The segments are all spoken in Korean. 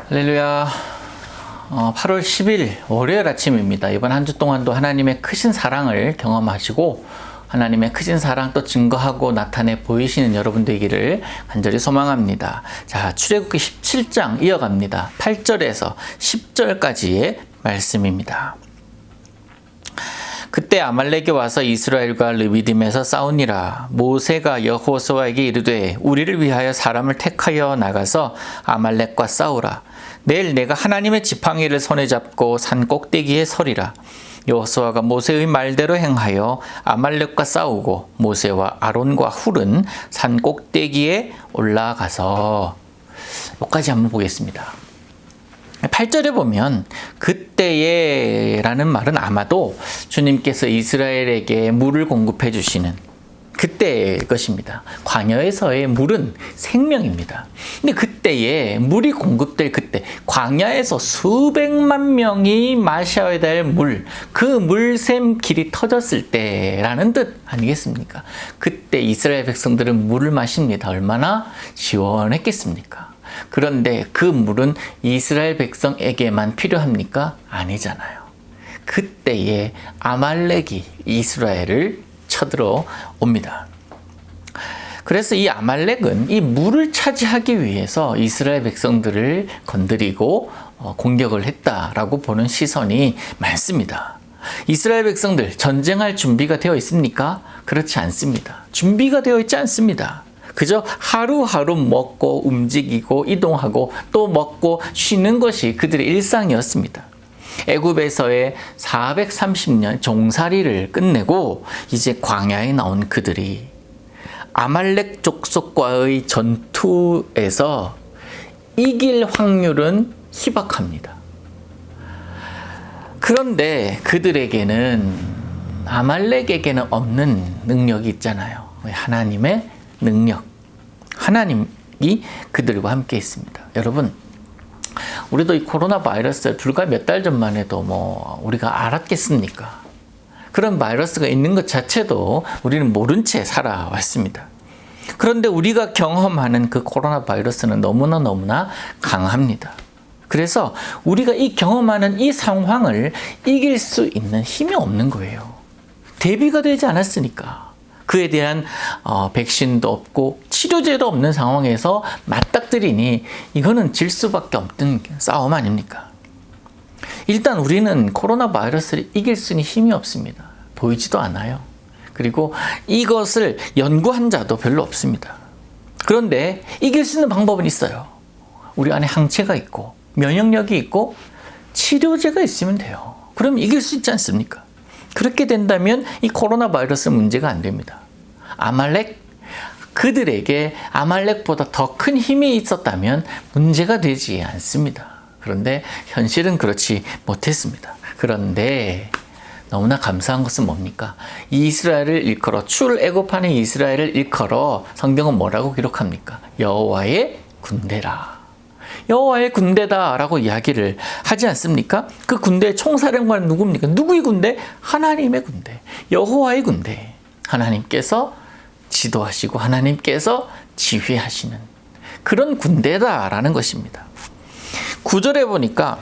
할렐루야. 8월 10일 월요일 아침입니다. 이번 한 주 동안도 하나님의 크신 사랑을 경험하시고 하나님의 크신 사랑 또 증거하고 나타내 보이시는 여러분 되기를 간절히 소망합니다. 자, 출애굽기 17장 이어갑니다. 8절에서 10절까지의 말씀입니다. 그때 아말렉이 와서 이스라엘과 르비딤에서 싸우니라. 모세가 여호수아에게 이르되 우리를 위하여 사람을 택하여 나가서 아말렉과 싸우라. 내일 내가 하나님의 지팡이를 손에 잡고 산 꼭대기에 서리라. 여호수아가 모세의 말대로 행하여 아말렉과 싸우고 모세와 아론과 훌은 산 꼭대기에 올라가서 여기까지 한번 보겠습니다. 8절에 보면 그때에 라는 말은 아마도 주님께서 이스라엘에게 물을 공급해 주시는 그때의 것입니다. 광야에서의 물은 생명입니다. 근데 그때에 물이 공급될 그때, 광야에서 수백만 명이 마셔야 될 물, 그 물샘 길이 터졌을 때라는 뜻 아니겠습니까? 그때 이스라엘 백성들은 물을 마십니다. 얼마나 시원했겠습니까? 그런데 그 물은 이스라엘 백성에게만 필요합니까? 아니잖아요. 그때에 아말렉이 이스라엘을 쳐들어 옵니다. 그래서 이 아말렉은 이 물을 차지하기 위해서 이스라엘 백성들을 건드리고 공격을 했다라고 보는 시선이 많습니다. 이스라엘 백성들 전쟁할 준비가 되어 있습니까? 그렇지 않습니다. 준비가 되어 있지 않습니다. 그저 하루하루 먹고 움직이고 이동하고 또 먹고 쉬는 것이 그들의 일상이었습니다. 애굽에서의 430년 종살이를 끝내고 이제 광야에 나온 그들이 아말렉 족속과의 전투에서 이길 확률은 희박합니다. 그런데 그들에게는 아말렉에게는 없는 능력이 있잖아요. 하나님의 능력. 하나님이 그들과 함께 있습니다. 여러분, 우리도 이 코로나 바이러스 불과 몇 달 전만 해도 우리가 알았겠습니까? 그런 바이러스가 있는 것 자체도 우리는 모른 채 살아왔습니다. 그런데 우리가 경험하는 그 코로나 바이러스는 너무나 강합니다. 그래서 우리가 이 경험하는 이 상황을 이길 수 있는 힘이 없는 거예요. 대비가 되지 않았으니까. 그에 대한 백신도 없고 치료제도 없는 상황에서 맞닥뜨리니 이거는 질 수밖에 없는 싸움 아닙니까? 일단 우리는 코로나 바이러스를 이길 수 있는 힘이 없습니다. 보이지도 않아요. 그리고 이것을 연구한 자도 별로 없습니다. 그런데 이길 수 있는 방법은 있어요. 우리 안에 항체가 있고 면역력이 있고 치료제가 있으면 돼요. 그럼 이길 수 있지 않습니까? 그렇게 된다면 이 코로나 바이러스 문제가 안 됩니다. 아말렉, 그들에게 아말렉보다 더 큰 힘이 있었다면 문제가 되지 않습니다. 그런데 현실은 그렇지 못했습니다. 그런데 너무나 감사한 것은 뭡니까? 이스라엘을 일컬어, 출애굽하는 이스라엘을 일컬어 성경은 뭐라고 기록합니까? 여호와의 군대라. 여호와의 군대다라고 이야기를 하지 않습니까? 그 군대의 총사령관은 누굽니까? 누구의 군대? 하나님의 군대, 여호와의 군대. 하나님께서 지도하시고 하나님께서 지휘하시는 그런 군대다라는 것입니다. 9절에 보니까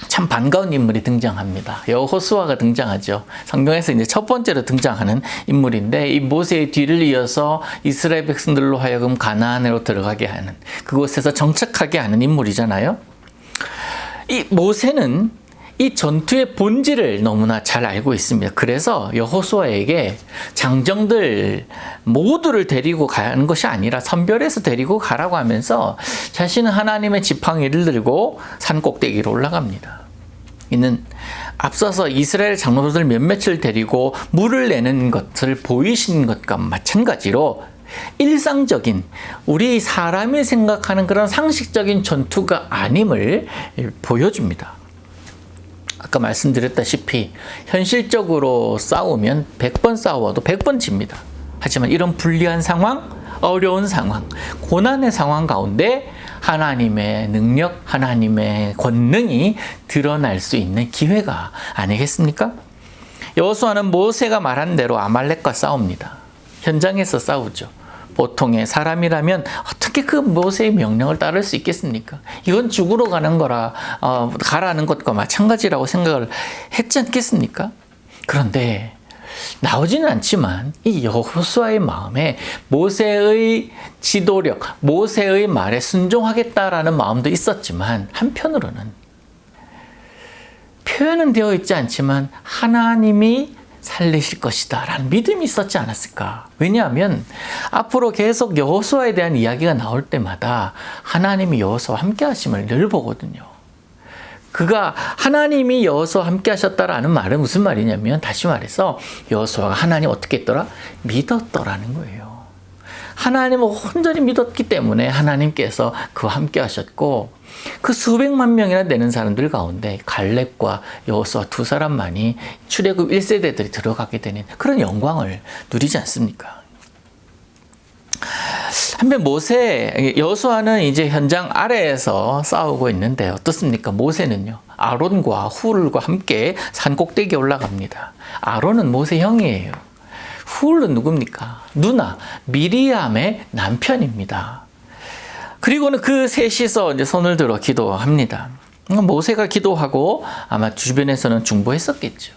참 반가운 인물이 등장합니다. 여호수아가 등장하죠. 성경에서 이제 첫 번째로 등장하는 인물인데 이 모세의 뒤를 이어서 이스라엘 백성들로 하여금 가나안으로 들어가게 하는, 그곳에서 정착하게 하는 인물이잖아요. 이 모세는 이 전투의 본질을 너무나 잘 알고 있습니다. 그래서 여호수아에게 장정들 모두를 데리고 가는 것이 아니라 선별해서 데리고 가라고 하면서 자신은 하나님의 지팡이를 들고 산 꼭대기로 올라갑니다. 이는 앞서서 이스라엘 장로들 몇몇을 데리고 물을 내는 것을 보이신 것과 마찬가지로 일상적인 우리 사람이 생각하는 그런 상식적인 전투가 아님을 보여줍니다. 아까 말씀드렸다시피 현실적으로 싸우면 100번 싸워도 100번 집니다. 하지만 이런 불리한 상황, 어려운 상황, 고난의 상황 가운데 하나님의 능력, 하나님의 권능이 드러날 수 있는 기회가 아니겠습니까? 여호수아는 모세가 말한 대로 아말렉과 싸웁니다. 현장에서 싸우죠. 보통의 사람이라면 어떻게 그 모세의 명령을 따를 수 있겠습니까? 이건 죽으러 가는 거라 가라는 것과 마찬가지라고 생각을 했지 않겠습니까? 그런데 나오지는 않지만 이 여호수아의 마음에 모세의 지도력, 모세의 말에 순종하겠다라는 마음도 있었지만 한편으로는 표현은 되어 있지 않지만 하나님이 살리실 것이다 라는 믿음이 있었지 않았을까? 왜냐하면 앞으로 계속 여호수아에 대한 이야기가 나올 때마다 하나님이 여호수아와 함께 하심을 늘 보거든요. 그가 하나님이 여호수아와 함께 하셨다라는 말은 무슨 말이냐면 다시 말해서 여호수아가 하나님 어떻게 했더라? 믿었더라는 거예요. 하나님을 온전히 믿었기 때문에 하나님께서 그와 함께 하셨고 그 수백만 명이나 되는 사람들 가운데 갈렙과 여호수아 두 사람만이 출애굽 1세대들이 들어가게 되는 그런 영광을 누리지 않습니까? 한편 여호수아는 이제 현장 아래에서 싸우고 있는데 어떻습니까? 모세는요, 아론과 훌과 함께 산 꼭대기에 올라갑니다. 아론은 모세 형이에요. 훌은 누굽니까? 누나, 미리암의 남편입니다. 그리고는 그 셋이서 이제 손을 들어 기도합니다. 모세가 기도하고 아마 주변에서는 중보했었겠죠.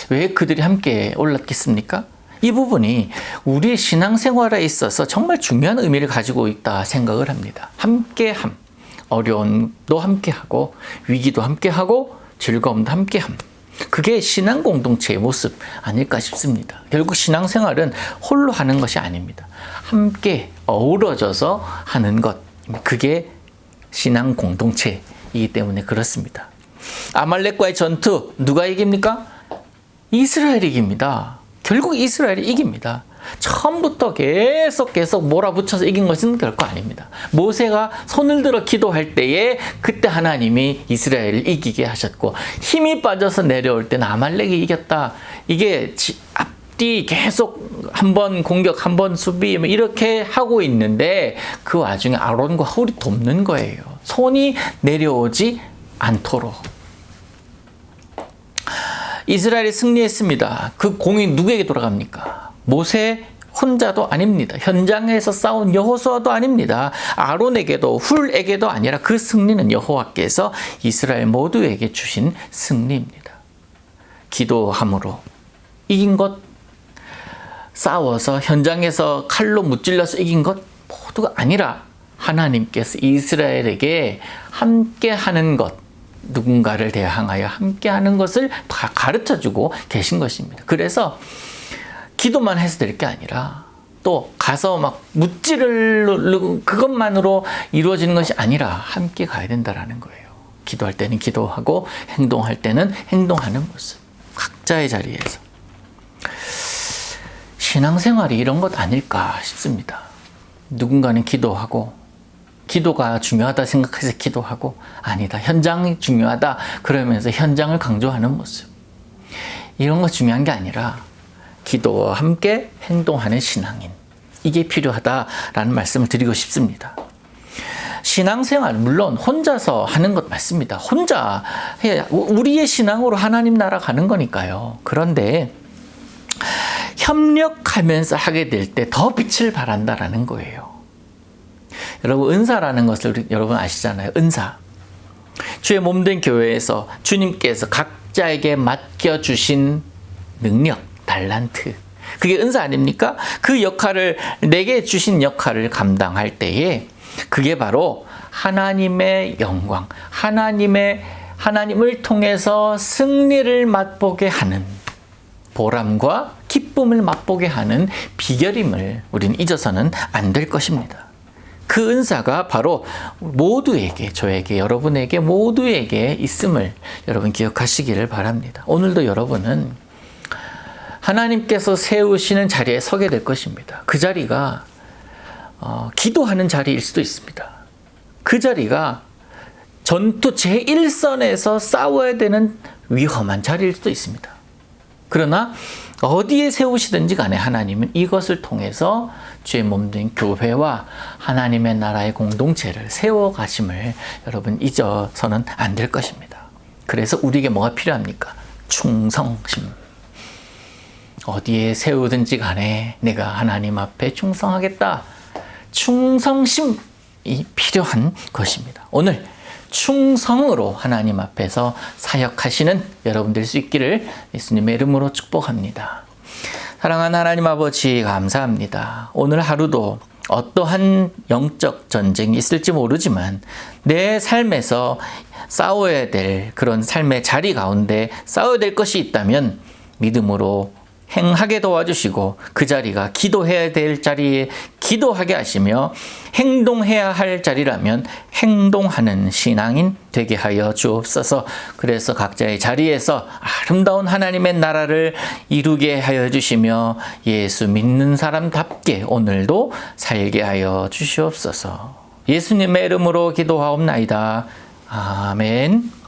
왜 그들이 함께 올랐겠습니까? 이 부분이 우리의 신앙생활에 있어서 정말 중요한 의미를 가지고 있다 생각을 합니다. 함께함, 어려움도 함께하고 위기도 함께하고 즐거움도 함께함. 그게 신앙 공동체의 모습 아닐까 싶습니다. 결국 신앙생활은 홀로 하는 것이 아닙니다. 함께 어우러져서 하는 것, 그게 신앙 공동체이기 때문에 그렇습니다. 아말렉과의 전투 누가 이깁니까? 이스라엘이 이깁니다. 결국 이스라엘이 이깁니다. 처음부터 계속 몰아붙여서 이긴 것은 결코 아닙니다. 모세가 손을 들어 기도할 때에 그때 하나님이 이스라엘을 이기게 하셨고 힘이 빠져서 내려올 때는 아말렉이 이겼다. 이게 앞뒤 계속 한 번 공격, 한 번 수비 이렇게 하고 있는데 그 와중에 아론과 훌이 돕는 거예요. 손이 내려오지 않도록. 이스라엘이 승리했습니다. 그 공이 누구에게 돌아갑니까? 모세 혼자도 아닙니다. 현장에서 싸운 여호수아도 아닙니다. 아론에게도 훌에게도 아니라 그 승리는 여호와께서 이스라엘 모두에게 주신 승리입니다. 기도함으로 이긴 것, 싸워서 현장에서 칼로 무찔러서 이긴 것 모두가 아니라 하나님께서 이스라엘에게 함께하는 것, 누군가를 대항하여 함께하는 것을 다 가르쳐주고 계신 것입니다. 그래서 기도만 해서 될 게 아니라 또 가서 막 무찌를 그것만으로 이루어지는 것이 아니라 함께 가야 된다는 거예요. 기도할 때는 기도하고 행동할 때는 행동하는 모습. 각자의 자리에서. 신앙생활이 이런 것 아닐까 싶습니다. 누군가는 기도하고 기도가 중요하다 생각해서 기도하고 아니다. 현장이 중요하다. 그러면서 현장을 강조하는 모습. 이런 거 중요한 게 아니라 기도와 함께 행동하는 신앙인. 이게 필요하다라는 말씀을 드리고 싶습니다. 신앙생활 물론 혼자서 하는 것 맞습니다. 혼자 해야 우리의 신앙으로 하나님 나라 가는 거니까요. 그런데 협력하면서 하게 될 때 더 빛을 발한다라는 거예요. 여러분 은사라는 것을 여러분 아시잖아요. 은사. 주의 몸된 교회에서 주님께서 각자에게 맡겨주신 능력, 달란트. 그게 은사 아닙니까? 그 역할을 내게 주신 역할을 감당할 때에 그게 바로 하나님의 영광, 하나님을 통해서 승리를 맛보게 하는 보람과 기쁨을 맛보게 하는 비결임을 우리는 잊어서는 안 될 것입니다. 그 은사가 바로 모두에게, 저에게, 여러분에게 모두에게 있음을 여러분 기억하시기를 바랍니다. 오늘도 여러분은 하나님께서 세우시는 자리에 서게 될 것입니다. 그 자리가 기도하는 자리일 수도 있습니다. 그 자리가 전투 제1선에서 싸워야 되는 위험한 자리일 수도 있습니다. 그러나 어디에 세우시든지 간에 하나님은 이것을 통해서 주의 몸된 교회와 하나님의 나라의 공동체를 세워가심을 여러분 잊어서는 안 될 것입니다. 그래서 우리에게 뭐가 필요합니까? 충성심. 어디에 세우든지 간에 내가 하나님 앞에 충성하겠다. 충성심이 필요한 것입니다. 오늘 충성으로 하나님 앞에서 사역하시는 여러분 될 수 있기를 예수님의 이름으로 축복합니다. 사랑하는 하나님 아버지 감사합니다. 오늘 하루도 어떠한 영적 전쟁이 있을지 모르지만 내 삶에서 싸워야 될 그런 삶의 자리 가운데 싸워야 될 것이 있다면 믿음으로 행하게 도와주시고 그 자리가 기도해야 될 자리에 기도하게 하시며 행동해야 할 자리라면 행동하는 신앙인 되게 하여 주옵소서. 그래서 각자의 자리에서 아름다운 하나님의 나라를 이루게 하여 주시며 예수 믿는 사람답게 오늘도 살게 하여 주시옵소서. 예수님의 이름으로 기도하옵나이다. 아멘.